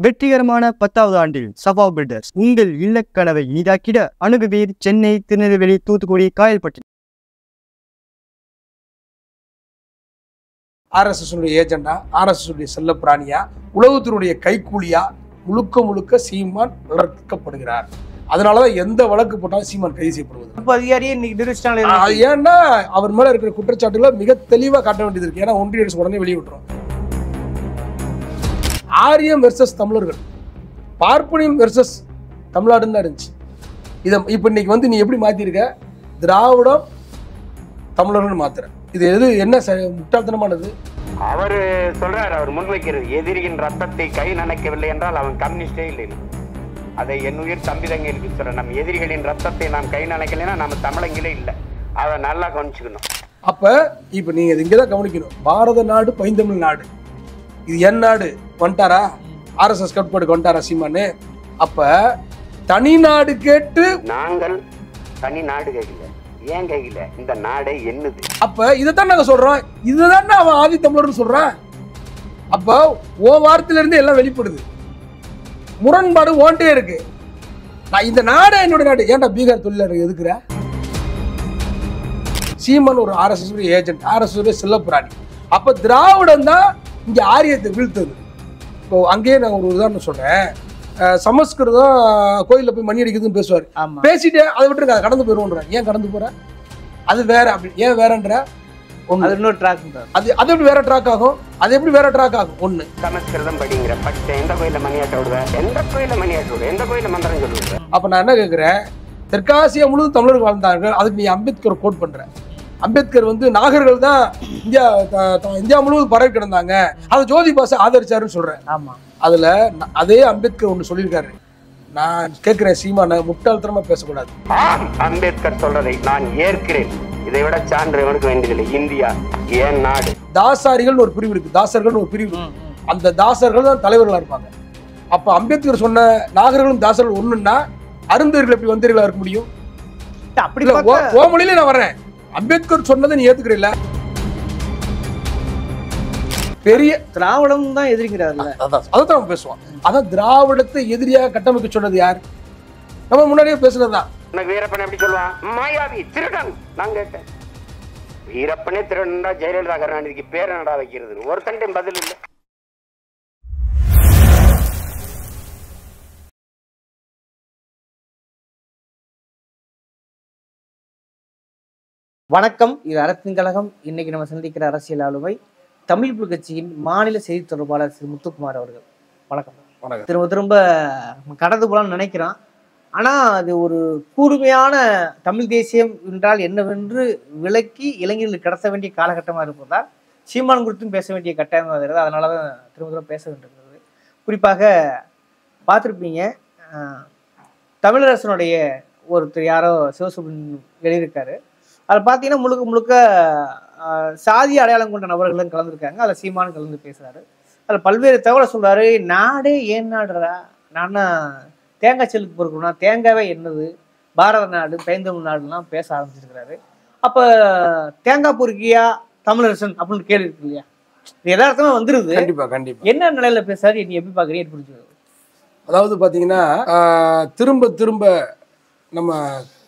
வெற்றிகரமான 10வது ஆண்டில் சபா பில்டர்ஸ் உங்கள் இல்லக்கனவை இனிதாக்கிட அணுகுவீர் சென்னை, திருநெல்வேலி, தூத்துக்குடி, காயல்பட்டி. RSS ஏஜெண்டா, RSS செல்ல பிராணியா, உலகத்தினுடைய கைக்கூலியா முழுக்க முழுக்க சீமான் வளர்க்கப்படுகிறார். அதனாலதான் எந்த வழக்கு போட்டாலும் சீமான் கைது செய்யப்படுவது. ஏன்னா அவர் மேல இருக்கிற குற்றச்சாட்டுகளை மிக தெளிவா காட்ட வேண்டியது இருக்கு. ஏன்னா ஒன்றிய அரசு உடனே வெளியிட்டுரும். ஆரியம் வெர்சஸ் தமிழர்கள், பார்ப்பனியம் வெர்சஸ் தமிழ்நாடுன்னு தான் இருந்துச்சு. இதை இப்ப இன்னைக்கு வந்து நீ எப்படி மாத்திருக்க, திராவிடம் தமிழர்கள் மாத்துற. இது எது என்ன முட்டாள்தனமானது? அவர் சொல்றாரு, அவர் முன்வைக்கிறது, எதிரியின் ரத்தத்தை கை நனைக்கவில்லை என்றால் அவன் கம்யூனிஸ்டே இல்லை. அதை என் உயிர் தம்பிதங்களுக்கு சொல்ற, நம் எதிரிகளின் ரத்தத்தை நாம் கை நனைக்கலைன்னா நம்ம தமிழங்களே இல்லை. அதை நல்லா கவனிச்சுக்கணும். அப்ப இப்ப நீங்க இங்கதான் கவனிக்கணும். பாரத நாடு பைந்தமிழ் நாடு, இது என் நாடு வந்துட்டாரா? RSS கட்பாடுக்கு வந்துட்டாரா சீமானு? அப்ப தனி நாடு கேட்டு நாங்கள் தனி நாடு கேட்கல, ஏன் கேட்கல, இந்த நாடே என்னது. அப்ப இதைத்தான் நாங்க சொல்றோம். இதுதான் அவன் ஆதி தமிழர்னு சொல்றான். அப்ப ஓ வார்த்தையில இருந்து எல்லாம் வெளிப்படுது. முரண்பாடு ஓண்டே இருக்கு. நான் இந்த நாடு என்னோட நாடு, ஏன்டா பீகார் தொழிலாளர் எதுக்குற? சீமான் ஒரு RSS ஏஜென்ட், RSS செல்ல பிராணி. அப்ப திராவிடம் தான் இங்க ஆரியத்தை வீழ்த்தது. இப்போ அங்கேயே நான் ஒரு உதாரணம் சொல்றேன். சமஸ்கிருதம் கோயிலில் போய் மணி அடிக்கிறதுன்னு பேசுவார். பேசிட்டு அதை விட்டு அதை கடந்து போயிடுவோன்ற. ஏன் கடந்து போற? அது வேற. அப்படி ஏன் வேறன்ற இன்னொரு ட்ராக். அது எப்படி வேற ட்ராக் ஆகும்? அது எப்படி வேற ட்ராக் ஆகும்? ஒண்ணு சமஸ்கிருதம் படிங்கிற பட்டு எந்த கோயில மணியாட்ட விடுவேன், எந்த கோயில மணியாட்ட விடுவேன், எந்த கோயில மந்திரம் சொல்லுவேன். அப்ப நான் என்ன கேட்கிறேன், தெற்காசியா முழுவதும் தமிழர்கள் வாழ்ந்தார்கள். அதுக்கு நீ அம்பேத்கர் கோட் பண்ற. அம்பேத்கர் வந்து நாகர்கள் தான் இந்தியா முழுவதும் பரவி கிடந்தாங்க, அதை ஜோதி பாச ஆதரிச்சாருன்னு சொல்றேன். ஆமா, அதுல அதே அம்பேத்கர் ஒண்ணு சொல்லியிருக்காரு. நான் கேட்கிறேன், சீமான முட்டாள்தனமா பேசக்கூடாது. அம்பேத்கர் சொல்றதை நான் ஏற்கிறேன். இதை விட சான்று எனக்கு வேண்டியதில்லை. இந்தியா ஏன் நாடு. தாசாரிகள் ஒரு பிரிவு இருக்கு, தாசர்கள் ஒரு பிரிவு. அந்த தாசர்கள் தான் தலைவர்களா இருப்பாங்க. அப்ப அம்பேத்கர் சொன்ன நாகர்களும் தாசர்கள் ஒண்ணுன்னா அருந்தர்கள் எப்படி வந்தீர்களா இருக்க முடியும்? அப்படி ஓ மொழியில நான் வர்றேன். அம்பேத்கர் சொன்னதை நீ ஏத்துக்கிறீல்ல? பெரிய திராவிடம் தான் எதிர்க்கிறார்ல, அதான் நம்ம பேசுவோம். அதான் திராவிடத்தை எதிரியாக கட்டமைக்க சொன்னது யார்? நம்ம முன்னாடியே பேசுனதுதான். வீரப்பன் எப்படி சொல்லுவான்? மாயாவி திருடன். நான் கேட்டேன், வீரப்பனே திருடன்டா ஜெயலலிதா கருணாநிதிக்கு பேர் என்னடா வைக்கிறது? ஒருத்தன் பதில் இல்லை. வணக்கம், இது அரசின் கழகம். இன்னைக்கு நம்ம சந்திக்கிற அரசியல் ஆளுமை தமிழ் புலி கட்சியின் மாநில செய்தி தொடர்பாளர் திரு முத்துக்குமார் அவர்கள். வணக்கம். வணக்கம். திரும்ப திரும்ப கடந்து போலான்னு நினைக்கிறோம். ஆனா அது ஒரு கூர்மையான தமிழ் தேசியம் என்றால் என்னவென்று விளக்கி இளைஞர்களுக்கு கடத்த வேண்டிய காலகட்டமாக இருப்பதால் சீமான் குறித்தும் பேச வேண்டிய கட்டாயமாக வருகிறது. அதனாலதான் திரும்ப திரும்ப பேச வேண்டியிருக்கிறது. குறிப்பாக பார்த்துருப்பீங்க, தமிழரசனுடைய ஒருத்தர் யாரோ சிவசுப்ரமணியன் எழுதியிருக்காரு. அதில் பார்த்தீங்கன்னா முழுக்க முழுக்க சாதி அடையாளம் கொண்ட நபர்களும் கலந்துருக்காங்க. அதில் சீமானு கலந்து பேசுகிறாரு. அதில் பல்வேறு தகவலை சொல்கிறாரு. நாடே ஏன் நாடுறா, நான்னா தேங்காய் செல்லுக்கு பொறுக்கணும்னா தேங்காவே என்னது, பாரத நாடு பைந்தமிழ் நாடுலாம் பேச ஆரம்பிச்சிருக்கிறாரு. அப்போ தேங்காய் பொறுக்கியா தமிழரசன் அப்படின்னு கேள்வி இருக்கு இல்லையா? இது யதார்த்தமாக வந்துருது. கண்டிப்பா கண்டிப்பா. என்ன நிலையில பேசுறாரு, நீ எப்படி பார்க்குறீங்க, எப்படி புரிஞ்சுக்கிறது? அதாவது பார்த்தீங்கன்னா, திரும்ப திரும்ப நம்ம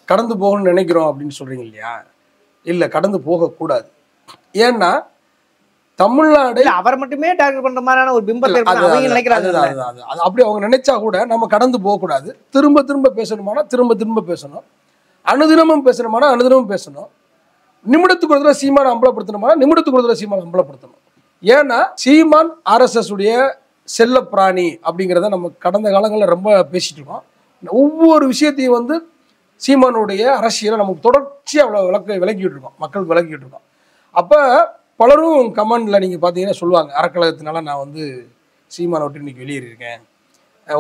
கடந்து போகணும்னு நினைக்கிறோம் அப்படின்னு சொல்றீங்க இல்லையா? இல்லை, கடந்து போகக்கூடாது. ஏன்னா தமிழ்நாடு அவர் மட்டுமே டார்கெட் பண்ற மாதிரியான ஒரு பிம்பத்தை நினைக்கிறாங்க. அப்படி அவங்க நினைச்சா கூட நம்ம கடந்து போகக்கூடாது. திரும்ப திரும்ப பேசணுமானா திரும்ப திரும்ப பேசணும். அனுதினமும் பேசணுமானா அனுதினமும் பேசணும். நிமிடத்துக்கு ஒரு தடவை சீமான் அம்பலப்படுத்தணுமானா நிமிடத்துக்கு ஒரு தடவை சீமான் அம்பலப்படுத்தணும். ஏன்னா சீமான் RSS உடைய செல்ல பிராணி அப்படிங்கிறத நம்ம கடந்த காலங்களில் ரொம்ப பேசிட்டு இருக்கோம். ஒவ்வொரு விஷயத்தையும் வந்து சீமானுடைய அரசியலை நமக்கு தொடர்ச்சியாக விளக்கிட்டு இருக்கோம், மக்களுக்கு விளக்கிட்டு இருக்கோம். அப்போ பலரும் கமெண்டில் நீங்கள் பார்த்தீங்கன்னா சொல்லுவாங்க, அறக்கழகத்தினால நான் வந்து சீமானை விட்டு இன்னைக்கு வெளியேறியிருக்கேன்,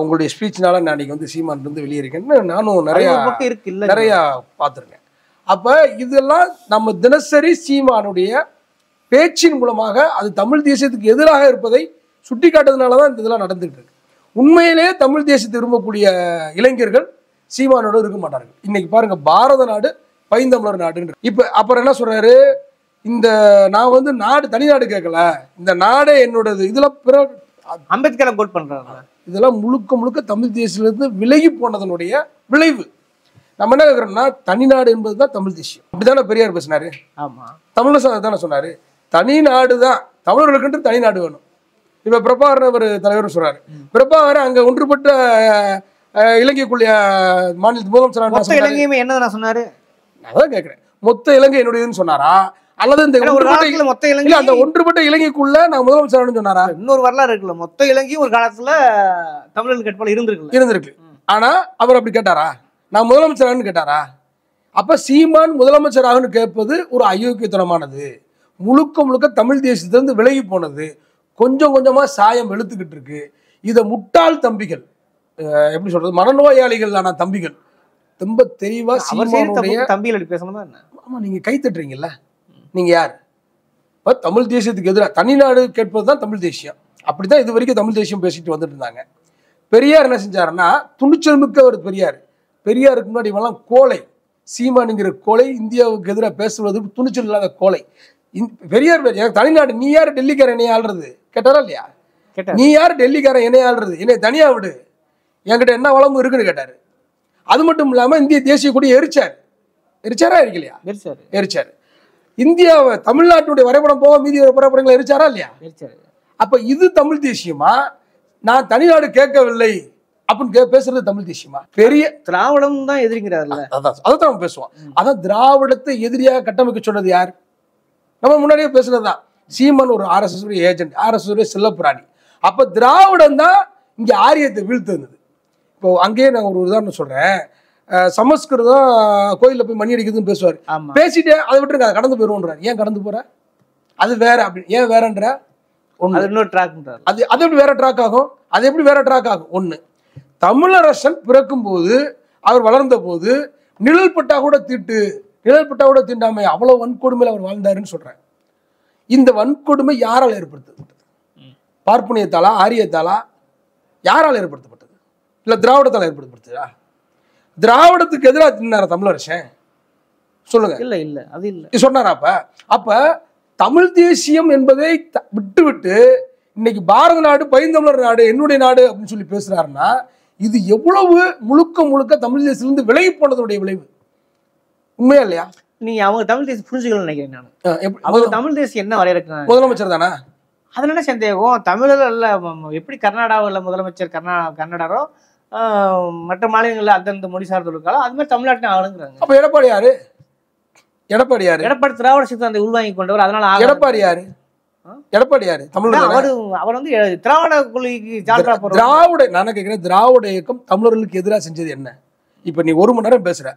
உங்களுடைய ஸ்பீச்னால நான் இன்னைக்கு வந்து சீமான் இருந்து வெளியேறிருக்கேன்னு நானும் நிறையா பார்த்துருக்கேன். அப்போ இதெல்லாம் நம்ம தினசரி சீமானுடைய பேச்சின் மூலமாக அது தமிழ் தேசியத்துக்கு எதிராக இருப்பதை சுட்டி காட்டுறதுனால தான் இந்த இதெல்லாம் நடந்துகிட்டு இருக்கு. உண்மையிலே தமிழ் தேசியத்தை விரும்பக்கூடிய இளைஞர்கள் சீமானோட இருக்க மாட்டார்கள். இன்னைக்கு பாருங்க, பாரத நாடு பைந்தமிழர் நாடுன்ற. இப்ப அப்புறம் என்ன சொல்றாரு, இந்த நான் வந்து நாடு தனி நாடு கேட்கல, இந்த நாடே என்னோடது. இதுல அம்பேத்கரை கோட் பண்றாங்க. இதெல்லாம் முழுக்க முழுக்க தமிழ் தேசியத்திலிருந்து விலகி போனதனுடைய விளைவு. நம்ம என்ன கேட்குறோம்னா, தனிநாடு என்பது தான் தமிழ் தேசியம். அப்படிதானே பெரியார் பேசினாரு. ஆமா, தமிழரசு தானே சொன்னாரு, தனி நாடு தான், தமிழர்களுக்கு தனி நாடு வேணும். இப்ப பிரபாகரன் ஒரு தலைவர் சொல்றாரு, பிரபாகரன் அங்க ஒன்றுபட்ட இலங்கைக்குள்ள மாநில முதலமைச்சர் இலங்கையுமே என்ன சொன்னாரு, அதான் கேட்கிறேன், மொத்த இலங்கை என்னுடையதுன்னு சொன்னாரா, அல்லது இந்த மொத்த இலங்கை அந்த ஒன்றுபட்ட இலங்கைக்குள்ள நான் முதலமைச்சர் சொன்னாரா? இன்னொரு வரலாறு இருக்குல்ல, மொத்த இலங்கையும் ஒரு காலத்துல தமிழர்கள் கட்பால இருந்திருக்கு. ஆனா அவர் அப்படி கேட்டாரா, நான் முதலமைச்சரான்னு கேட்டாரா? அப்ப சீமான் முதலமைச்சராகனு கேட்பது ஒரு அயோக்கியத்தனமானது, முழுக்க முழுக்க தமிழ் தேசியத்திலிருந்து விலகி போனது, கொஞ்சம் கொஞ்சமா சாயம் வெளுத்துக்கிட்டு இருக்கு. இதை முட்டாள் தம்பிகள், எப்படி சொல்றது, மனநோயாளிகளான தம்பிகள் ரொம்ப தெளிவா தம்பிகள் பேசணுமா என்ன? ஆமா, நீங்க கை தட்டுறீங்கல்ல, நீங்க யார்? தமிழ் தேசியத்துக்கு எதிராக தனிநாடு கேட்பது தான் தமிழ் தேசியம். அப்படித்தான் இது வரைக்கும் தமிழ் தேசியம் பேசிட்டு வந்துட்டு இருந்தாங்க. பெரியார் என்ன செஞ்சாருன்னா, துணிச்சல் மிக்க ஒரு பெரியாருக்கு முன்னாடி இவெல்லாம் கோலை, சீமானுங்கிற கோலை, இந்தியாவுக்கு எதிராக பேசுவது துணிச்சல் இல்லாத கோலை. பெரியார் எனக்கு தனிநாடு, நீ யார் டெல்லிக்காரன் என்னைய ஆள்றது கேட்டாரா இல்லையா? நீ யார் டெல்லிக்காரன் என்னைய ஆள்றது, என்னை தனியா விடு, என்கிட்ட என்ன வளமும் இருக்குன்னு கேட்டாரு. அது மட்டும் இல்லாம இந்திய தேசிய கொடி எரிச்சாரா இருக்கலையா? எரிச்சாரு. இந்தியாவை தமிழ்நாட்டுடைய வரைபடம் போக மீதி வரைபடங்களை எரிச்சாரா இல்லையா? அப்ப இது தமிழ் தேசியமா? நான் தனிநாடு கேட்கவில்லை அப்படின்னு பேசுறது தமிழ் தேசியமா? பெரிய திராவிடம் தான் எதிரிங்கிறாருல்ல, அதான் நம்ம பேசுவோம். அதான் திராவிடத்தை எதிரியாக கட்டமைக்க சொன்னது யார்? நம்ம முன்னாடியே பேசுனதுதான். சீமான் ஒரு RSS ஏஜென்ட், RSS செல்லப்பிராணி. அப்ப திராவிடம் தான் இங்க ஆரியத்தை வீழ்த்துனது. இப்போ அங்கேயே நான் ஒரு உதாரணம் சொல்றேன். சமஸ்கிருதம் கோயிலில் போய் மணி அடிக்குதுன்னு பேசுவார். பேசிட்டு அதை விட்டு அதை கடந்து போயிடுவோன்றார். ஏன் கடந்து போற? அது வேற, அப்படி ஏன் வேறன்ற இன்னொரு ட்ராக். அது எப்படி வேற ட்ராக் ஆகும்? அது எப்படி வேற ட்ராக் ஆகும்? ஒண்ணு, தமிழரசன் பிறக்கும் போது, அவர் வளர்ந்த போது நிழல் பட்டா கூட தீண்டாமை அவ்வளவு வன்கொடுமையில் அவர் வாழ்ந்தாருன்னு சொல்றேன். இந்த வன்கொடுமை யாரால் ஏற்படுத்தப்பட்டது? பார்ப்பனியத்தாலா, ஆரியத்தாலா, யாரால் ஏற்படுத்தப்பட்டது? இல்ல திராவிடத்தால் ஏற்படுத்தப்பட்டதா? திராவிடத்துக்கு எதிராக தின்னார தமிழரசன்? சொல்லுங்க. இல்ல இல்ல அது இல்ல சொன்னாரா? அப்ப தமிழ் தேசியம் என்பதை விட்டு இன்னைக்கு பாரத நாடு, பைந்தமிழர் நாடு, என்னுடைய நாடு அப்படின்னு சொல்லி பேசுறாருன்னா, இது எவ்வளவு முழுக்க முழுக்க தமிழ் தேசியிலிருந்து விலகி போனதுடைய விளைவு. உண்மையா இல்லையா? நீங்க அவங்க தமிழ் தேசியம் புரிஞ்சுக்கணும்னு நினைக்கிறேன் நான். அவங்க தமிழ் தேசியம் என்ன வரையறுக்கிறாங்க? முதலமைச்சர் தானே. அதுல என்ன சந்தேகம்? தமிழர் அல்ல, எப்படி கர்நாடகாவில் முதலமைச்சர் கன்னடரோ மற்ற மாநிலங்களில் அந்தந்த மொழி சார்ந்தவர்களுக்காக அது மாதிரி தமிழ்நாட்டில் ஆளுங்கிறாங்க. அப்ப எடப்பாடி திராவிட சித்தாந்தை உள்வாங்கி கொண்டவர். அதனால எடப்பாடி யாரு? தமிழ். அவர் வந்து திராவிட கொள்கைக்கு நான் கேட்கிறேன், திராவிட இயக்கம் தமிழர்களுக்கு எதிராக செஞ்சது என்ன? இப்ப நீ 1 மணி நேரம் பேசுற,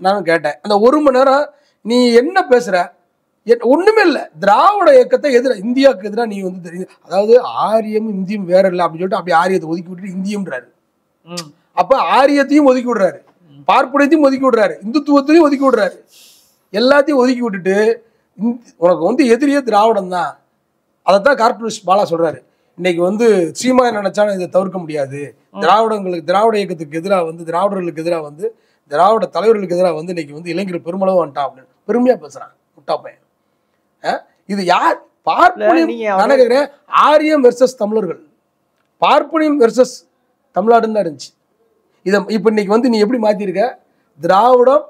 நானும் கேட்டேன். அந்த 1 மணி நேரம் நீ என்ன பேசுற? ஒண்ணுமே இல்ல. திராவிட இயக்கத்தை இந்தியாவுக்கு எதிராக நீ வந்து தெரியுது, அதாவது ஆரியம் இந்தியும் வேற இல்லை அப்படின்னு சொல்லிட்டு அப்படி ஆரியத்தை ஒதுக்கி விட்டுட்டு இந்தியம்ன்றாரு. அப்ப ஆரியத்தையும் ஒதுக்கி விடுறாரு, பார்ப்பனியத்தையும் ஒதுக்கி விடுறாரு, இந்துத்துவத்தையும் ஒதுக்கி விடுறாரு, எல்லாத்தையும் ஒதுக்கி விட்டுட்டு உனக்கு வந்து எதிரியே திராவிடம் தான். அதைத்தான் கார்ட்டூனிஸ்ட் பாலா சொல்றாரு. இன்னைக்கு வந்து சீமான் நினைச்சாலும் இதை தவிர்க்க முடியாது. திராவிட இயக்கத்துக்கு எதிராக வந்து, திராவிடர்களுக்கு எதிராக வந்து, திராவிட தலைவர்களுக்கு எதிராக வந்து இன்னைக்கு வந்து இளைஞர்கள் பெருமளவு வந்துட்டான் அப்படின்னு பெருமையா பேசுறான் முட்டா பையன். இது யார்? பார்ப்பனியம். ஆரியம் வெர்சஸ் தமிழர்கள், பார்ப்பனியம் வெர்சஸ் தமிழ்நாடுன்னு தான் இருந்துச்சு. இதை இப்ப இன்னைக்கு வந்து நீ எப்படி மாத்திருக்க? திராவிடம்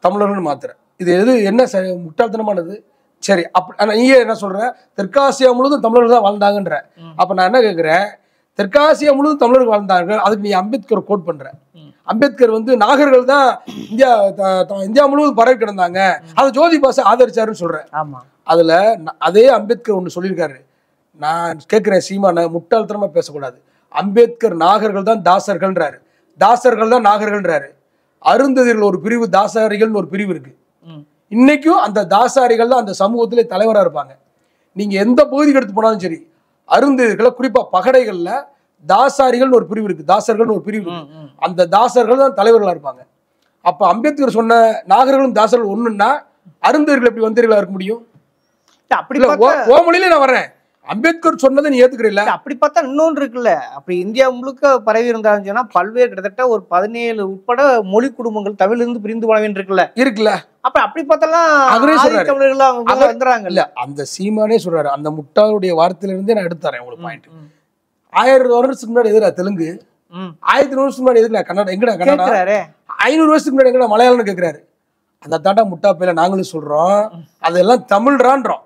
தமிழர்கள் மாத்துற. இது என்ன முட்டாள்தனமானது? சரி, அப்ப நீங்க என்ன சொல்ற? தெற்காசியா முழுவதும் தமிழர்கள் தான் வாழ்ந்தாங்கன்ற. அப்ப நான் என்ன கேட்கிறேன், தெற்காசியா முழுவதும் தமிழர்கள் வாழ்ந்தாங்க, அதுக்கு நீ அம்பேத்கர் கோட் பண்ற. அம்பேத்கர் வந்து நாகர்கள் தான் இந்தியா முழுவதும் பரவி கிடந்தாங்க, அதை ஜோதி பாச ஆதரிச்சாருன்னு சொல்றேன். அதுல அதே அம்பேத்கர் ஒண்ணு சொல்லியிருக்காரு. நான் கேட்கிறேன், சீமான முட்டாள்தனமா பேசக்கூடாது. அம்பேத்கர் நாகர்கள் தான் தாசர்கள்ன்றாரு, தாசர்கள் தான் நாகர்கள்ன்றாரு. அருந்ததிகள் ஒரு பிரிவு, தாசாரிகள்னு ஒரு பிரிவு இருக்கு. இன்னைக்கும் அந்த தாசாரிகள் தான் அந்த சமூகத்திலே தலைவராக இருப்பாங்க. நீங்க எந்த பகுதிக்கு எடுத்து போனாலும் சரி, அருந்ததிகளை குறிப்பா பகடைகள்ல தாசாரிகள்னு ஒரு பிரிவு இருக்கு, தாசர்கள்னு ஒரு பிரிவு இருக்கு. அந்த தாசர்கள் தான் தலைவர்களா இருப்பாங்க. அப்ப அம்பேத்கர் சொன்ன நாகர்களும் தாசர்கள் ஒண்ணுன்னா அருந்ததிகள் எப்படி வந்தீர்களா இருக்க முடியும்? அப்படி ஓ மொழியில நான் வர்றேன், அம்பேத்கர் சொன்னதை நீ ஏத்துக்கிறீல்ல? அப்படி பார்த்தா இன்னொன்று இருக்குல்ல, அப்படி இந்தியா முழுக்க பரவி இருந்தாலும் சொன்னா பல்வேறு கிட்டத்தட்ட ஒரு 17 உட்பட மொழி குடும்பங்கள் தமிழிலிருந்து பிரிந்து வாழ இருக்குல்ல. அப்ப அப்படி பார்த்தாலும் இல்ல, அந்த சீமானே சொல்றாரு. அந்த முட்டாளுடைய வார்த்தையில இருந்தே நான் எடுத்துறேன் உங்களுக்கு பாயிண்ட். 1000 வருஷத்துக்கு முன்னாடி எதிரா தெலுங்கு, 1000 வருஷத்துக்கு முன்னாடி எதிரா கன்னடா, எங்கடா கன்னடா, 500 வருஷத்துக்கு முன்னாடி எங்கடா மலையாளம்னு கேட்கிறாரு. அதை தாண்டா முட்டா பையில நாங்களும் சொல்றோம், அதெல்லாம் தமிழ்றான்றோம்.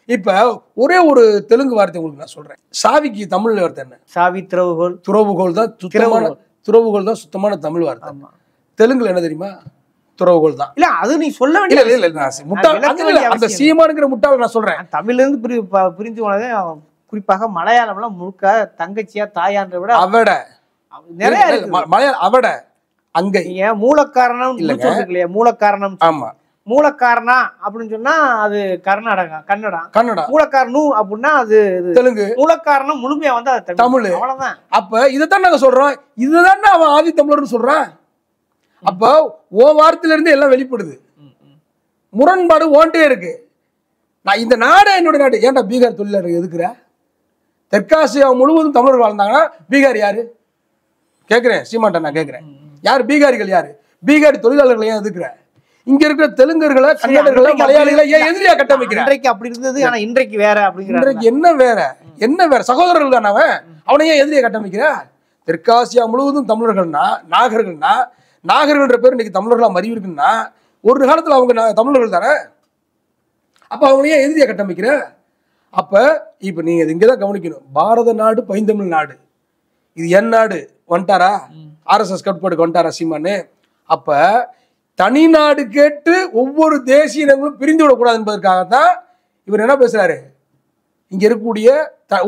இப்ப ஒரே ஒரு தெலுங்கு வார்த்தை உங்களுக்கு நான் சொல்றேன். சாவிக்கு தமிழ்ல வார்த்தை என்ன? சாவி, திறவுகோல். துறவுகோல் தான் சுத்தமான, துறவுகோல் தான் சுத்தமான தமிழ் வார்த்தை. தெலுங்குல என்ன தெரியுமா? துறவுகோல் தான். இல்ல அது நீ சொல்ல வேண்டிய இல்ல முட்டாள், அந்த சீமானுங்கிற முட்டாள் நான் சொல்றேன். தமிழ்ல இருந்து புரிஞ்சு போனது. குறிப்பாக மலையாளம்லாம் முழுக்க தங்கச்சியா தாயான்ற விட அவட நிறைய மலையாள அவட அங்க மூலக்காரணம் இல்லையா? மூலக்காரணம். ஆமா, மூலக்காரணா அப்படின்னு சொன்னா அது கன்னடா. மூலக்காரணு அப்படின்னா அது தெலுங்கு. மூலக்காரணம் முழுமையா வந்து அது தமிழ். அவ்வளவுதான். அப்ப இதைத்தான் நாங்க சொல்றோம், இதுதான் அவன் ஆதி தமிழர்னு சொல்றான். அப்ப ஓ வார்த்தையில இருந்து எல்லாம் வெளிப்படுது, முரண்பாடு ஓன்ட்டே இருக்கு. நான் இந்த நாடு என்னுடைய நாடு, ஏன்டா பீகார் தொழிலாளர் எதுக்குற? தெற்காசியா முழுவதும் தமிழர்கள் வாழ்ந்தாங்கன்னா பீகார் யாரு கேட்கிறேன், சீமாட்ட நான் கேட்கிறேன். யார் பீகாரிகள்? யாரு பீகாரி தொழிலாளர்கள்? ஏன் எதுக்குற? இங்க இருக்கிற தெலுங்கர்களை, கன்னடர்களை, மலையாளிகளை ஏன் எதிரியா கட்டமைக்கிறேன்? இன்றைக்கு அப்படி இருந்தது, ஆனா இன்றைக்கு வேற. அப்படிங்கிற இன்றைக்கு என்ன வேற சகோதரர்கள் தானே அவனை ஏன் எதிரியா கட்டமைக்கிற? தெற்காசியா முழுவதும் தமிழர்கள்னா, நாகர்கள்ன்ற பேர் இன்னைக்கு தமிழர்களா மறி இருக்குன்னா ஒரு காலத்துல அவங்க தமிழர்கள் தானே. அப்ப அவனையே எதிரியா கட்டமைக்கிற? அப்ப இப்ப நீங்க இங்கதான் கவனிக்கணும், பாரத நாடு பைந்தமிழ் நாடு, இது என் நாடு வந்துட்டாரா? RSS கட்டுப்பாடுக்கு வந்துட்டாரா சீமானு? அப்ப தனி நாடு கேட்டு ஒவ்வொரு தேசிய இனங்களும் பிரிந்து விடக்கூடாது என்பதற்காகத்தான் இவர் என்ன பேசுறாரு, இங்க இருக்கக்கூடிய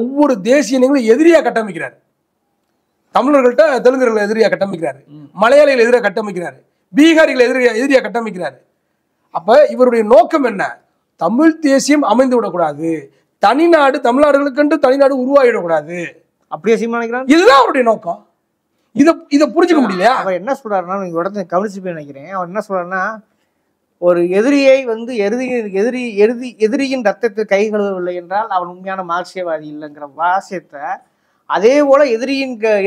ஒவ்வொரு தேசிய இனங்களும் எதிரியா கட்டமைக்கிறாரு. தமிழர்கள்ட்ட தெலுங்கர்களை எதிரியா கட்டமைக்கிறாரு, மலையாளிகள் எதிராக கட்டமைக்கிறாரு, பீகாரிகளை எதிரியா கட்டமைக்கிறாரு. அப்ப இவருடைய நோக்கம் என்ன? தமிழ் தேசியம் அமைந்து விடக்கூடாது, தனிநாடு, தமிழ்நாடுகளுக்கு தனிநாடு உருவாகிடக்கூடாது. அப்படியே சீமான் இதுதான் அவருடைய நோக்கம். இதை புரிஞ்சுக்க முடியலையா? அவர் என்ன சொல்றாருன்னா, நீங்க உடனே கவனிச்சு போய் நினைக்கிறேன். அவர் என்ன சொல்றாருன்னா, ஒரு எதிரியை வந்து எதிரியின் ரத்தத்தை கை கழுவவில்லை என்றால் அவன் உண்மையான மார்க்சியவாதி இல்லைங்கிற வாசியத்தை, அதே போல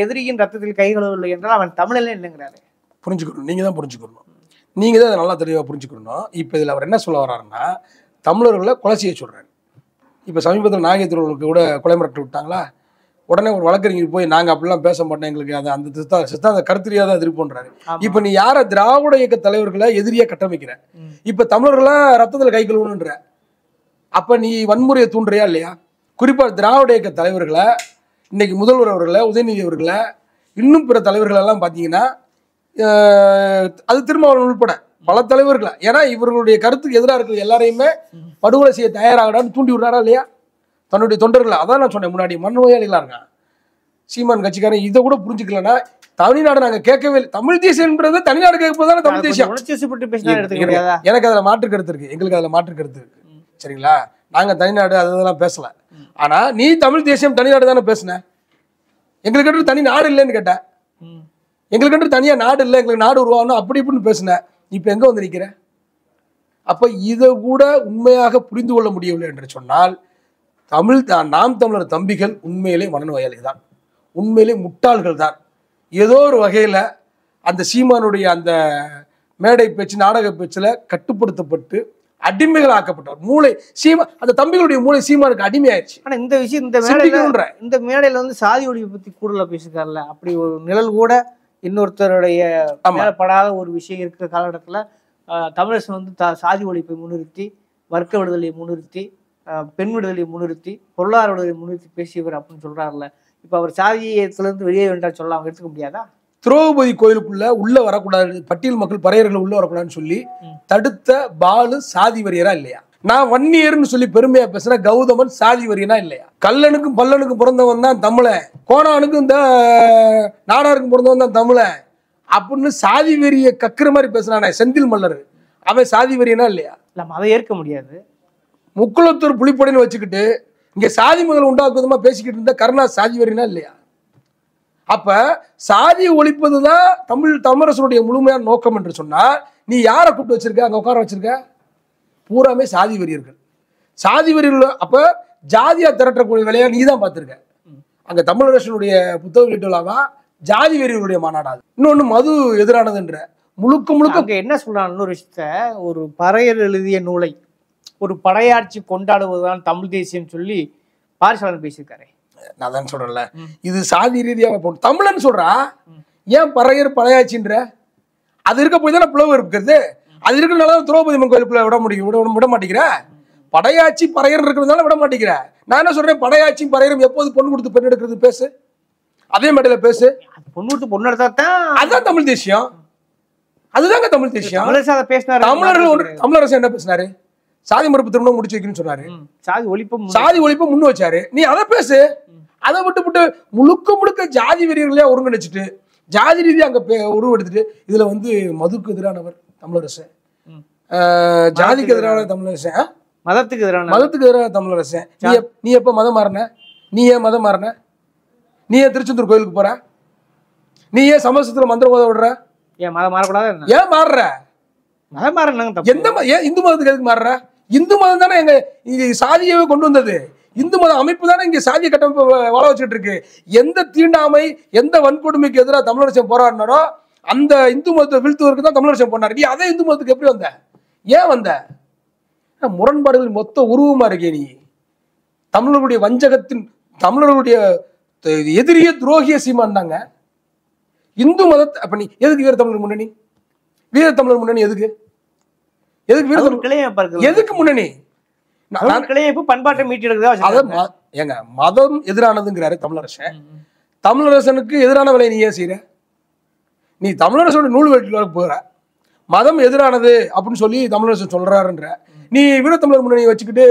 எதிரியின் ரத்தத்தில் கை கழுவவில்லை என்றால் அவன் தமிழனே இல்லைங்கிறாரு. புரிஞ்சுக்கணும், நீங்க தான் புரிஞ்சுக்கணும், நீங்க தான் நல்லா தெளிவா புரிஞ்சுக்கணும். இப்ப இதுல அவர் என்ன சொல்ல வர்றாருன்னா, தமிழர்களை கொலை செய்ய சொல்றாரு. இப்ப சமீபத்தில் நாகேந்திரர்களுக்கு கூட கொலை மிரட்டு விட்டாங்களா? உடனே ஒரு வழக்கறிஞர் போய் நாங்க அப்படிலாம் பேச மாட்டோம், எங்களுக்கு அதை அந்த சித்தாந்த கருத்துரியா தான் எதிர்ப்போன்றாரு. இப்ப நீ யார திராவிட இயக்க தலைவர்களை எதிரியா கட்டமைக்கிற? இப்ப தமிழர்களா ரத்தத்துல கை கழுவணுன்ற, அப்ப நீ வன்முறையை தூண்டுறியா இல்லையா? குறிப்பா திராவிட இயக்க தலைவர்களை, இன்னைக்கு முதல்வர் அவர்களை, உதயநிதி அவர்களை, இன்னும் பிற தலைவர்கள் எல்லாம் பாத்தீங்கன்னா, அது திருமாவளவன் உட்பட பல தலைவர்களை, ஏன்னா இவர்களுடைய கருத்துக்கு எதிராக இருக்கிற எல்லாரையுமே படுகொலை செய்ய தயாராகடான்னு தூண்டி விடுறாரா இல்லையா தன்னுடைய தொண்டர்களை? அதான் நான் சொன்னேன், முன்னாடி மண்ணோயாளிகளா இருக்கான் சீமான் கட்சிக்காரன். இதை கூட புரிஞ்சுக்கலன்னா, தமிழ்நாடு நாங்க கேட்கவே இல்லை, தமிழ் தேசியம்ன்றது தனிநாடு கேட்பதானே தமிழ் தேசியம். எனக்கு அதுல மாற்று கருத்து இருக்கு, எங்களுக்கு அதுல மாற்று கருத்து இருக்கு, சரிங்களா? நாங்க தனிநாடு அதெல்லாம் பேசல. ஆனா நீ தமிழ் தேசியம் தனிநாடு தானே பேசுன. எங்களுக்கு தனி நாடு இல்லைன்னு கேட்ட, எங்களுக்கு தனியா நாடு இல்லை, எங்களுக்கு நாடு உருவாகணும் அப்படி இப்படின்னு பேசுன. இப்ப எங்க வந்து நிக்கிற? அப்ப இதை கூட உண்மையாக புரிந்து கொள்ள முடியவில்லை என்று சொன்னால், நாம் தமிழர் தம்பிகள் உண்மையிலே மனநோயாளி தான், உண்மையிலே முட்டாள்கள் தான். ஏதோ ஒரு வகையில அந்த சீமானுடைய அந்த மேடை பேச்சு, நாடக பேச்சுல கட்டுப்படுத்தப்பட்டு அடிமைகள் ஆக்கப்பட்டவர். மூளை அந்த தம்பிகளுடைய மூளை சீமானுக்கு அடிமையாயிருச்சு. ஆனா இந்த விஷயம் இந்த மேடையில வந்து சாதி ஒழிப்பை பத்தி கூடுதலா பேசிருக்காருல்ல, அப்படி ஒரு நிழல் கூட இன்னொருத்தருடைய மேலப்படாத ஒரு விஷயம் இருக்கிற காலகட்டத்துல தமிழரசன் வந்து சாதி ஒழிப்பை முன்னிறுத்தி, வர்க்க விடுதலையை முன்னிறுத்தி, பெண் விடுதலையை முன்னிறுத்தி, பொருளாதார விடுதலையை முன்னிறுத்தி பேசியவர் அப்படின்னு சொல்றாருல்ல. இப்ப அவர் சாதியத்திலிருந்து வெளியே வேண்டாம் சொல்ல அவங்க எடுத்துக்க முடியாதா? திரௌபதி கோயிலுக்குள்ள உள்ள வரக்கூடாது, பட்டியல் மக்கள் பறையர்கள் உள்ள வரக்கூடாதுன்னு சொல்லி தடுத்த பாலு சாதி வரியரா இல்லையா? நான் வன்னியர்னு சொல்லி பெருமையா பேசுற கௌதமன் சாதி வரியனா இல்லையா? கல்லனுக்கும் பல்லனுக்கும் பிறந்தவன் தான் தமிழன், கோணானுக்கும் இந்த நாடாருக்கும் பிறந்தவன் தான் தமிழன் அப்படின்னு சாதி வெறிய கக்குற மாதிரி பேசுறானே செந்தில் மல்லர், அவன் சாதி வெறியனா இல்லையா? அதை ஏற்க முடியாது. முக்குளத்தூர் புலிப்படைன்னு வச்சுக்கிட்டு இங்க சாதி முதல் உண்டாக்குவதுமா பேசிக்கிட்டு இருந்த கருணா சாதி வெறியனா இல்லையா? அப்ப சாதியை ஒழிப்பதுதான் தமிழரசனுடைய முழுமையான நோக்கம் என்று சொன்னா, நீ யாரை கூப்பிட்டு வச்சிருக்க அங்க உட்கார வச்சிருக்க? பூராமே சாதி வெறியர்கள், சாதி வெறியர்கள். அப்ப ஜாதியா திரட்டக்கூடிய வேலையா நீ தான் பார்த்திருக்க. அங்க தமிழரசனுடைய புத்தக வெளியிட்டுள்ளாவா ஜாதி வெறியர்களுடைய மாநாடாது. இன்னொன்னு மது எதிரானதுன்ற முழுக்க என்ன சொல்றான் இன்னொரு விஷயத்த, ஒரு பறையர் எழுதிய நூலை ஒரு படையாட்சி கொண்டாடுவதுதான் தமிழ் தேசியம் சொல்லி பாரிசாலன் பேசியிருக்காரு. நான் தான் சொல்றேன்ல, இது சாதி ரீதியாக போட்டு தமிழன் சொல்றா, ஏன் பறையர் பழையாச்சின்ற? அது இருக்க போய் தானே பிளவு இருக்கிறது. அது இருக்கிறதுனால திரௌபதி அம்மன் கோயிலுக்குள்ள விட மாட்டேங்கிற. படையாச்சி பறையர் இருக்கிறதுனால விட மாட்டேங்கிற. நான் என்ன சொல்றேன், படையாச்சியும் பறையரும் எப்போது பொண்ணு கொடுத்து பெண் எடுக்கிறது பேசு, அதே மேடையில பேசு. பொண்ணு கொடுத்து பொண்ணு எடுத்தாதான் அதுதான் தமிழ் தேசியம். அதுதாங்க தமிழ் தேசியம். தமிழரசு என்ன பேசினாரு? சாதி மறுப்பு திருமணம் முடிச்சு வைக்கணும்னு சொன்னாரு. சாதி ஒழிப்பை முன் வச்சாரு. நீ அதை பேசு. அதை விட்டு முழுக்க ஜாதி வெறியர்களே ஒருங்கிணைச்சிட்டு ஜாதி ரீதியா அங்க உருவெடுத்துட்டு இதுல வந்து மதுக்கு எதிரானவர் தமிழரசு, ஜாதிக்கு எதிரான தமிழரசு, மதத்துக்கு எதிரான தமிழரசு. நீ எப்ப மதம் மாறின? நீ ஏன் மதம் மாறின? நீ ஏன் திருச்செந்தூர் கோயிலுக்கு போற? நீ ஏன் சமஸ்கிருதத்துல மந்திரம் ஓத விடுற? ஏன் மதம் மாறக்கூடாது? ஏன் மாறுற? மதம் மாறணும். எந்த ஏன் இந்து மதத்துக்கு எதுக்கு மாறுற? இந்து மதம் தானே எங்க சாதியவே கொண்டு வந்தது. இந்து மத அமைப்பு தானே இங்க சாதிய கட்டமைப்பு வாழ வச்சுட்டு இருக்கு. எந்த தீண்டாமை எந்த வன்கொடுமைக்கு எதிராக தமிழரசன் போராடினாரோ அந்த இந்து மதத்தை வீழ்த்துவதற்கு தான் தமிழரசன் போனார். நீ அதே இந்து மதத்துக்கு எப்படி வந்த? ஏன் வந்த? முரண்பாடுகள் மொத்த உருவமா இருக்கே நீ. தமிழர்களுடைய வஞ்சகத்தின் தமிழர்களுடைய எதிரிய துரோகிய சீமான் தாங்க இந்து மதத்தை. அப்ப நீ எதுக்கு வீர தமிழர் முன்னணி? வீர தமிழர் முன்னணி எதுக்கு? எதுக்கு முன்னணி? பண்பாட்டை மீட்டெடுக்கிறதா? ஏங்க மதம் எதிரானதுங்கிறாரு தமிழரசன். தமிழரசனுக்கு எதிரான வேலையை நீ ஏன் செய்யற? நீ தமிழரசோட நூல் வெட்டில போற. மதம் எதிரானது அப்படின்னு சொல்லி தமிழரசன் சொல்றாருன்ற நீ வீரத்தமிழர் முன்னணியை வச்சுக்கிட்டு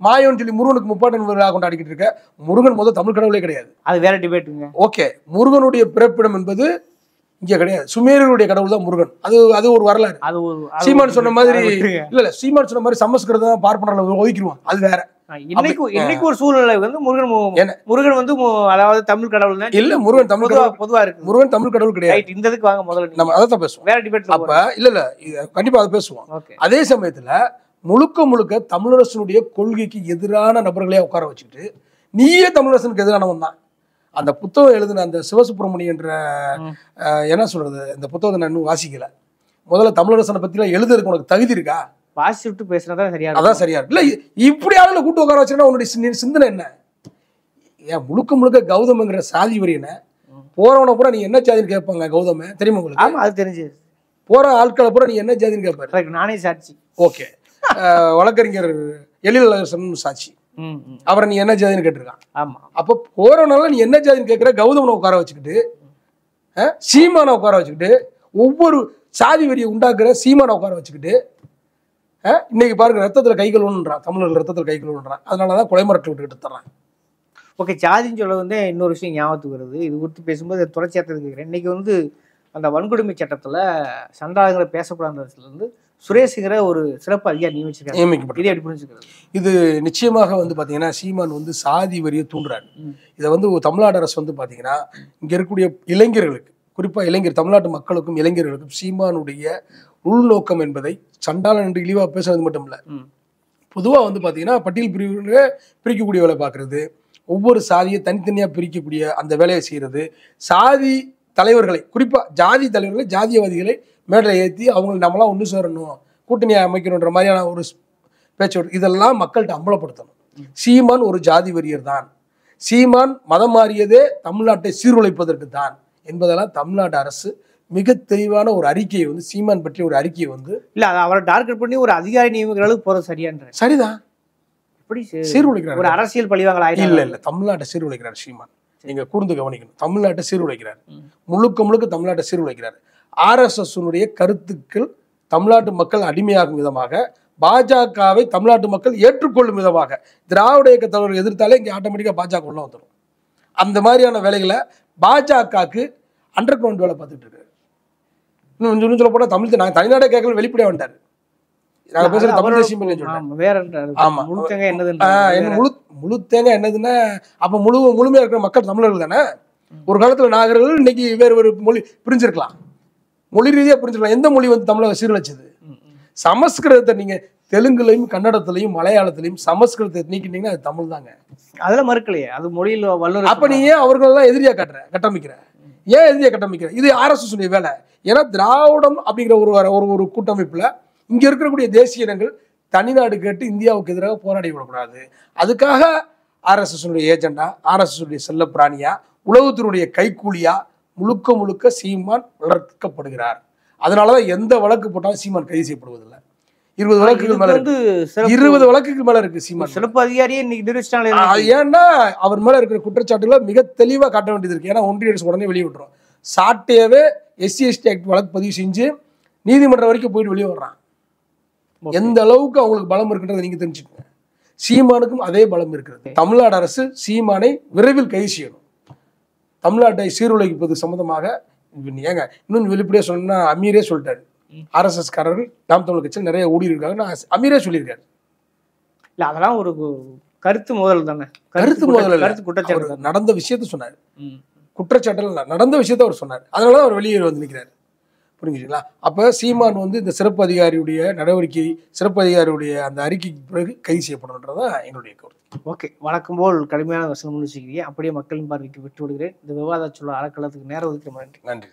மாயோன்னு சொல்லி முருகனுக்கு முப்பாட்டன் விழா கொண்டாடிக்கிட்டு இருக்க. முருகன் முதல் தமிழ் கடவுளே கிடையாது. அது வேற டிபேட்டுங்க. ஓகே, முருகனுடைய பிறப்பிடம் என்பது இங்க கிடையாது. சுமேரியருடைய கடவுள் தான் முருகன். அது ஒரு வரலாறு. சீமான் சொன்ன மாதிரி இல்ல சீமான் சொன்ன மாதிரி சமஸ்கிருதம் பார்ப்பனர்களை ஒதுக்கிடுவான். அது வேற. இன்னைக்கு ஒரு சூழ்நிலை வந்து முருகன் வந்து அதாவது தமிழ் கடவுள் இல்ல. முருகன் தமிழ் பொதுவா இருக்கு. முருகன் தமிழ் கடவுள் கிடையாது. இந்த இதுக்கு வாங்க முதல்ல நம்ம அதான் பேசுவோம். வேற டிபேட் அப்ப இல்ல கண்டிப்பா அதை பேசுவோம். அதே சமயத்துல முழுக்க தமிழரசனுடைய கொள்கைக்கு எதிரான நபர்களே உட்கார வச்சுக்கிட்டு நீயே தமிழரசனுக்கு எதிரானவன் தான். அந்த புத்தகம் எழுதின அந்த சிவசுப்பிரமணிய என்ற என்ன சொல்றது, இந்த புத்தகத்தை நான் இன்னும் வாசிக்கல. முதல்ல தமிழரசனை பத்திலாம் எழுதுறதுக்கு உனக்கு தகுதி இருக்கா? வாசி விட்டு பேசுறதா சரியா? அதான் சரியா இருக்கு. இல்ல இப்படி ஆளுல கூட்டு உட்கார வச்சுன்னா உன்னுடைய சிந்தனை என்ன? ஏன் முழுக்க கௌதம்ங்கிற சாதி வரியனை போறவன பூரா நீ என்ன ஜாதின்னு கேட்பாங்க. கௌதம தெரியுமா உங்களுக்கு? ஆமா, அது தெரிஞ்சு. போற ஆட்களை பூரா நீ என்ன ஜாதின்னு கேட்பாரு. நானே சாட்சி. ஓகே, வழக்கறிஞர் எழிலரசன் சாட்சி. அவரை நீ என்ன ஜாதின்னு கேட்டிருக்கான். ஆமா, அப்ப போறவனால நீ என்ன ஜாதின்னு கேட்கிற கௌதமனை உட்கார வச்சுக்கிட்டு சீமானை உட்கார வச்சுக்கிட்டு ஒவ்வொரு சாதி வரியை உண்டாக்குற சீமானை உட்கார வச்சுக்கிட்டு இன்னைக்கு பாருங்க ரத்தத்துல கைகள் ஒன்றான். தமிழர்கள் ரத்தத்துல கைகள் ஒன்றான். அதனாலதான் கொலை மிரட்டல் விட்டுக்கிட்டு தர்றான். ஓகே, ஜாதின்னு சொல்ல வந்து இன்னொரு விஷயம் ஞாபகத்துக்கு வருது. இது குறித்து பேசும்போது தொடர்ச்சியாக கேட்குறேன். இன்னைக்கு வந்து அந்த வன்கொடுமை சட்டத்துல சண்டாளங்களை பேசக்கூடாதுல இருந்து சுரேஷுங்கிற ஒரு சிறப்பு அதிகாரி நியமிச்சிருக்காங்க. இது நிச்சயமாக வந்து பாத்தீங்கன்னா சீமான் வந்து சாதி வரியை தூண்டுறாரு. இதை வந்து தமிழ்நாடு அரசு வந்து பாத்தீங்கன்னா இங்க இருக்கக்கூடிய இளைஞர்களுக்கு, குறிப்பா இளைஞர் தமிழ்நாட்டு மக்களுக்கும் இளைஞர்களுக்கும் சீமானுடைய உள்நோக்கம் என்பதை சண்டாளன் என்று இழிவா பேசுறது மட்டும் இல்ல, பொதுவா வந்து பாத்தீங்கன்னா பட்டியல் பிரிவுகளை பிரிக்கக்கூடிய வேலை பார்க்கறது, ஒவ்வொரு சாதியை தனித்தனியா பிரிக்கக்கூடிய அந்த வேலையை செய்யறது, சாதி தலைவர்களை குறிப்பா ஜாதி தலைவர்களை ஜாதியவாதிகளை மேடையில் ஏற்றி அவங்களை நம்மளாம் ஒன்று சேரணும், கூட்டணி அமைக்கணுன்ற மாதிரியான ஒரு பேச்சு, இதெல்லாம் மக்கள்கிட்ட அம்பலப்படுத்தணும். சீமான் ஒரு ஜாதி வெறியர் தான். சீமான் மதம் மாறியதே தமிழ்நாட்டை சீர்குலைப்பதற்கு தான் என்பதெல்லாம் தமிழ்நாடு அரசு மிக தெளிவான ஒரு அறிக்கையை வந்து சீமான் பற்றிய ஒரு அறிக்கையை வந்து இல்ல அவரை டார்கெட் பண்ணி ஒரு அதிகாரி நியமிக்கிற அளவுக்கு போறது சரியான்ற சரிதான். எப்படி சீர்குலைக்கிறார்? ஒரு அரசியல் பழிவாங்கல் இல்ல தமிழ்நாட்டை சீர்குலைக்கிறார் சீமான். நீங்க கூர்ந்து கவனிக்கணும். தமிழ்நாட்டை சீர்குலைக்கிறார். முழுக்க தமிழ்நாட்டை சீர்குலைக்கிறார். RSS கருத்துக்கள் தமிழ்நாட்டு மக்கள் அடிமையாகும் விதமாக, பாஜகவை தமிழ்நாட்டு மக்கள் ஏற்றுக்கொள்ளும் விதமாக, திராவிட இயக்க தலைவர்கள் எதிர்த்தாலே இங்கே ஆட்டோமேட்டிக்கா பாஜக உள்ள வந்துடும். அந்த மாதிரியான வேலைகளை பாஜகவுக்கு அண்டர் கிரவுண்ட் வேலை பார்த்துட்டு இருக்காரு. இன்னும் சொல்ல போனா தமிழ் நாங்கள் தனிநாடே கேட்கல வெளிப்படையா வந்துட்டாரு. நாங்க பேசுற தமிழ் தேசியம் முழு தேங்காய் என்னதுன்னா அப்ப முழுமையா இருக்கிற மக்கள் தமிழர்கள் தானே. ஒரு காலத்துல நாகர்கள், இன்னைக்கு வேறு மொழி பிரிஞ்சிருக்கலாம், மொழி ரீதியா புரிஞ்சுக்கலாம். எந்த மொழி வந்து தமிழை சீரழிச்சது? சமஸ்கிருதத்தை நீங்க தெலுங்குலையும் கன்னடத்திலையும் மலையாளத்திலையும் சமஸ்கிருதத்தை நீக்கிட்டீங்கன்னா அது தமிழ் தாங்க. அதெல்லாம் மறுக்கலையே, அது மொழியில் வல்லுநர். அப்ப நீ ஏன் அவர்களெல்லாம் எதிரியா கட்டமைக்கிற? ஏன் எதிரியா கட்டமைக்கிற? இது RSS வேலை. ஏன்னா திராவிடம் அப்படிங்கிற ஒரு கூட்டமைப்புல இங்க இருக்கக்கூடிய தேசிய இனங்கள் தனிநாடு கேட்டு இந்தியாவுக்கு எதிராக போராடி விடக்கூடாது. அதுக்காக ஆர்எஸ்எஸ் ஏஜெண்டா, ஆர்எஸ்எஸ் செல்ல பிராணியா, உளவுத்துறையுடைய கைக்கூலியா முழுக்க முழுக்க சீமான் வளர்க்கப்படுகிறார். அதனாலதான் எந்த வழக்கு போட்டாலும் சீமான் கைது செய்யப்படுவதில்லை. 20 வழக்குகள் மேல இருக்கு. 20 வழக்குகள் மேல இருக்கு சீமான். சிறப்பு அதிகாரியே இன்னைக்கு நிரூபிச்சிட்டாங்க. ஏன்னா அவர் மேல இருக்கிற குற்றச்சாட்டுகளை மிக தெளிவா காட்ட வேண்டியது இருக்கு. ஏன்னா ஒன்றிய அரசு உடனே வெளியே விட்டுரும். சாட்டையவே SC/ST ஆக்ட் வழக்கு பதிவு செஞ்சு நீதிமன்றம் வரைக்கும் போயிட்டு வெளியே வர்றான். எந்த அளவுக்கு அவங்களுக்கு பலம் இருக்குன்றதை நீங்க தெரிஞ்சுக்கோங்க. சீமானுக்கும் அதே பலம் இருக்கிறது. தமிழ்நாடு அரசு சீமானை விரைவில் கைது செய்யணும். தமிழ்நாட்டை சீர்குலைப்பது சம்பந்தமாக ஏங்க இன்னும் வெளிப்படையா சொன்னா அமீரே சொல்லிட்டாரு. RSS காரர்கள் நாம் தமிழர் கட்சியில் நிறைய ஊழல் இருக்காங்க. நான் அமீரே சொல்லியிருக்காரு. இல்ல அதெல்லாம் ஒரு கருத்து மோதல் தானே. கருத்து மோதல் கருத்து குற்றச்சாட்டு. நடந்த விஷயத்த சொன்னாரு. குற்றச்சாட்டுல நடந்த விஷயத்த அவர் சொன்னார். அதனாலதான் அவர் வெளியே வந்து நிற்கிறார். புரிஞ்சுங்களா? அப்ப சீமான் இந்த சிறப்பு அதிகாரியுடைய நடவடிக்கை, சிறப்பு அதிகாரியுடைய அந்த அறிக்கைக்கு பிறகு கைது செய்யப்படும்ன்றதான் என்னுடைய கருத்து. ஓகே, வழக்கம் போல் கடுமையான வசனம் முடிச்சுக்கிறீங்க. அப்படியே மக்களின் பார்வைக்கு விட்டு விடுகிறேன். இந்த விவாத சொல்ல அறக்கலத்துக்கு நேரம் ஒதுக்கிற நன்றி. நன்றி.